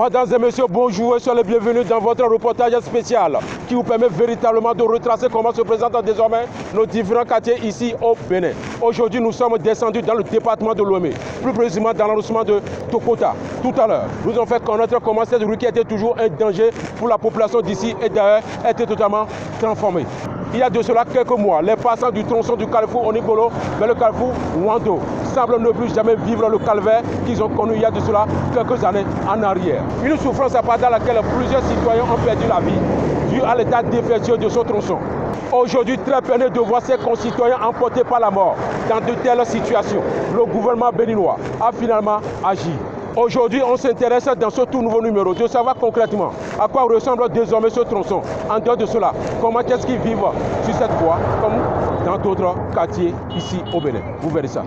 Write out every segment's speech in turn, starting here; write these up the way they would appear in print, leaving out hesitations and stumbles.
Mesdames et messieurs, bonjour et soyez les bienvenus dans votre reportage spécial qui vous permet véritablement de retracer comment se présentent désormais nos différents quartiers ici au Bénin. Aujourd'hui, nous sommes descendus dans le département de Lomé, plus précisément dans l'arrondissement de Tokota. Tout à l'heure, nous avons fait connaître comment cette rue qui était toujours un danger pour la population d'ici et d'ailleurs était totalement transformée. Il y a de cela quelques mois, les passants du tronçon du carrefour Onigolo vers le carrefour Wando semblent ne plus jamais vivre le calvaire qu'ils ont connu il y a de cela quelques années en arrière. Une souffrance à part dans laquelle plusieurs citoyens ont perdu la vie dû à l'état défectueux de ce tronçon. Aujourd'hui, très peiné de voir ses concitoyens emportés par la mort dans de telles situations, le gouvernement béninois a finalement agi. Aujourd'hui, on s'intéresse dans ce tout nouveau numéro de savoir concrètement à quoi ressemble désormais ce tronçon. En dehors de cela, comment est-ce qu'ils vivent sur cette voie, comme dans d'autres quartiers ici au Bénin. Vous verrez ça.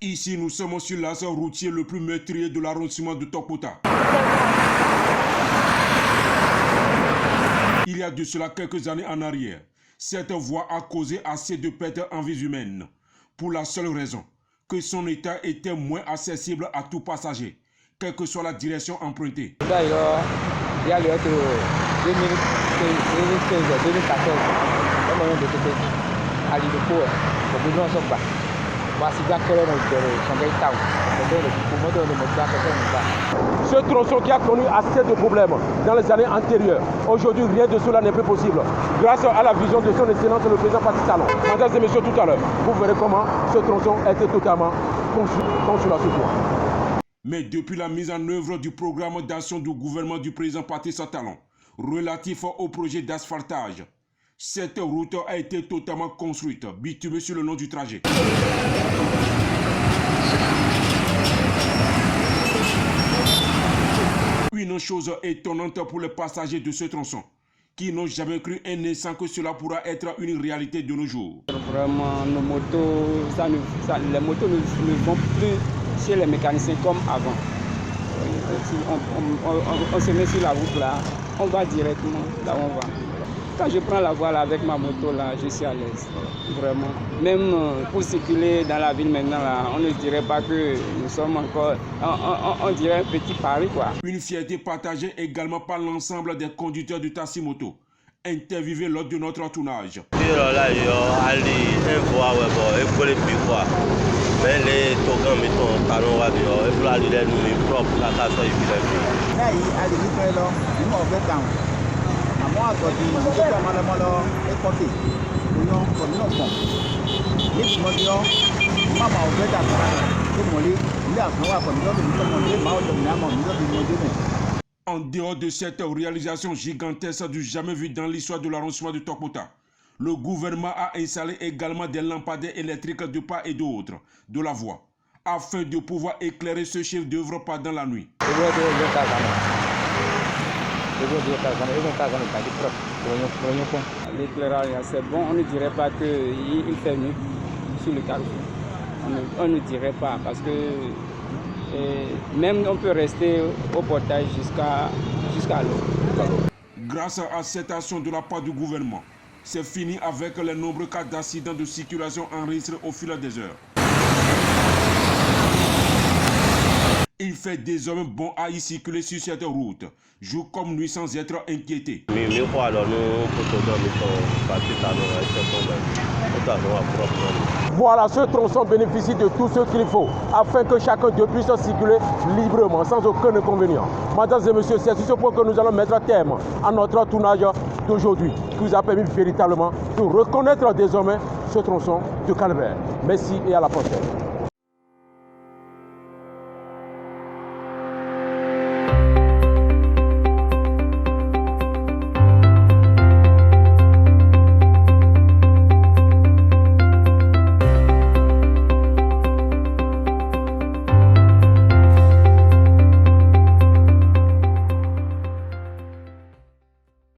Ici, nous sommes sur l'axe routier le plus meurtrier de l'arrondissement de Tokota. Il y a de cela quelques années en arrière, cette voie a causé assez de pertes en vies humaines, pour la seule raison que son état était moins accessible à tout passager, quelle que soit la direction empruntée. D'ailleurs, il y a le 2015-2014, le moyen de quitter à l'île au bout de son bas. Ce tronçon qui a connu assez de problèmes dans les années antérieures, aujourd'hui rien de cela n'est plus possible. Grâce à la vision de son excellence le président Patrice Talon. Mesdames et messieurs, tout à l'heure, vous verrez comment ce tronçon a été totalement construit à ce point. Mais depuis la mise en œuvre du programme d'action du gouvernement du président Patrice Talon relatif au projet d'asphaltage, cette route a été totalement construite, bitumée sur le long du trajet. Une chose étonnante pour les passagers de ce tronçon, qui n'ont jamais cru un instant que cela pourra être une réalité de nos jours. Vraiment, nos motos, les motos ne vont plus chez les mécaniciens comme avant. On se met sur la route là, on va directement là où on va. Quand je prends la voie là, avec ma moto, là, je suis à l'aise, vraiment. Même pour circuler dans la ville maintenant, là, on ne dirait pas que nous sommes encore, on dirait un petit Paris, quoi. Une fierté partagée également par l'ensemble des conducteurs de taxi-moto, interviewés lors de notre tournage. En dehors de cette réalisation gigantesque du jamais vu dans l'histoire de l'arrondissement de Tokota, le gouvernement a installé également des lampadaires électriques de part et d'autre de la voie, afin de pouvoir éclairer ce chef d'œuvre pendant la nuit. L'éclairage, c'est bon, on ne dirait pas qu'il fait nuit sur le carrefour. On ne dirait pas parce que même on peut rester au portail jusqu'à l'eau. Grâce à cette action de la part du gouvernement, c'est fini avec les nombreux cas d'accidents de circulation enregistrés au fil des heures. Il fait désormais bon à y circuler sur cette route, jour comme nuit sans être inquiété. Voilà, ce tronçon bénéficie de tout ce qu'il faut afin que chacun puisse circuler librement, sans aucun inconvénient. Mesdames et messieurs, c'est sur ce point que nous allons mettre terme à notre tournage d'aujourd'hui, qui vous a permis véritablement de reconnaître désormais ce tronçon de calvaire. Merci et à la prochaine.